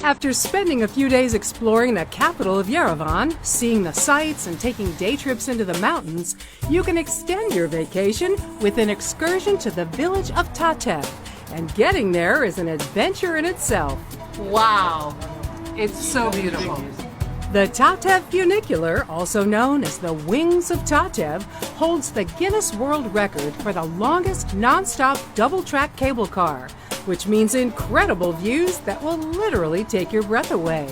After spending a few days exploring the capital of Yerevan, seeing the sights and taking day trips into the mountains, you can extend your vacation with an excursion to the village of Tatev. And getting there is an adventure in itself. Wow, it's so beautiful. The Tatev funicular, also known as the Wings of Tatev, holds the Guinness World Record for the longest non-stop double-track cable car, which means incredible views that will literally take your breath away.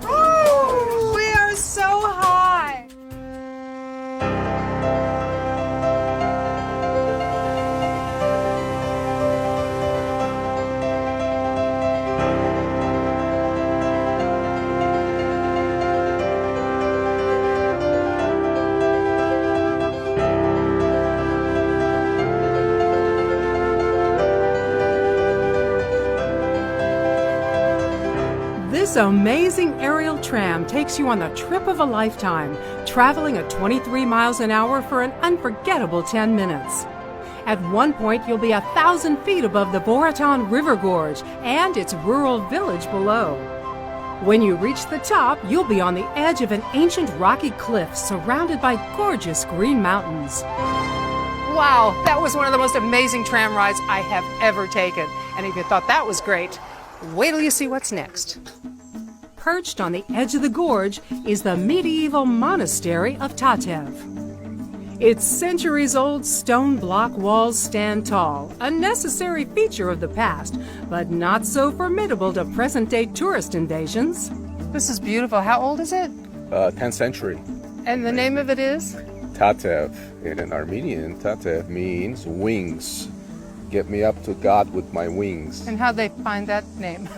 Ooh, we are so high! This amazing aerial tram takes you on the trip of a lifetime, traveling at 23 miles an hour for an unforgettable 10 minutes. At one point, you'll be 1,000 feet above the Borotan River Gorge and its rural village below. When you reach the top, you'll be on the edge of an ancient rocky cliff surrounded by gorgeous green mountains. Wow, that was one of the most amazing tram rides I have ever taken. And if you thought that was great, wait till you see what's next. Perched on the edge of the gorge is the medieval monastery of Tatev. Its centuries-old stone block walls stand tall, a necessary feature of the past, but not so formidable to present-day tourist invasions. This is beautiful. How old is it? 10th century. And the name of it is? Tatev. In Armenian, Tatev means wings. Get me up to God with my wings. And how'd they find that name?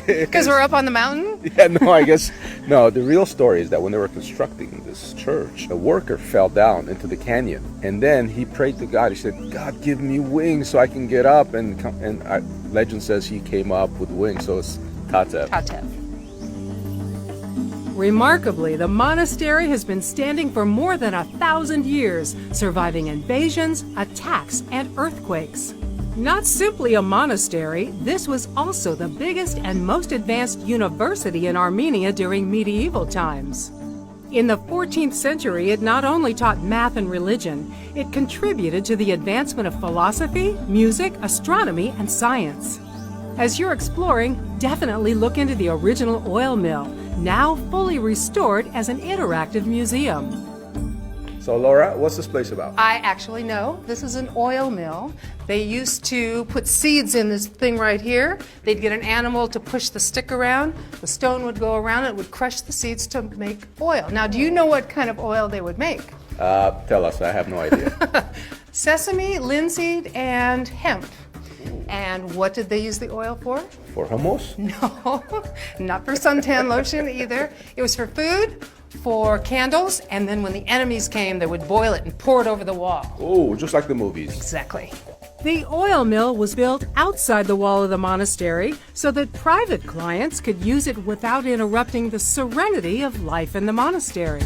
Because we're up on the mountain? Yeah, no, I guess. No, the real story is that when they were constructing this church, a worker fell down into the canyon. And then he prayed to God. He said, God, give me wings so I can get up. And legend says he came up with wings, so it's Tatev. Tatev. Remarkably, the monastery has been standing for more than 1,000 years, surviving invasions, attacks, and earthquakes. Not simply a monastery, this was also the biggest and most advanced university in Armenia during medieval times. In the 14th century, it not only taught math and religion, it contributed to the advancement of philosophy, music, astronomy, and science. As you're exploring, definitely look into the original oil mill, now fully restored as an interactive museum. So, Laura, what's this place about? I actually know. This is an oil mill. They used to put seeds in this thing right here. They'd get an animal to push the stick around. The stone would go around and it would crush the seeds to make oil. Now, do you know what kind of oil they would make? Tell us. I have no idea. Sesame, linseed, and hemp. And what did they use the oil for? For hummus? No, not for suntan lotion either. It was for food, for candles, and then when the enemies came, they would boil it and pour it over the wall. Oh, just like the movies. Exactly. The oil mill was built outside the wall of the monastery so that private clients could use it without interrupting the serenity of life in the monastery.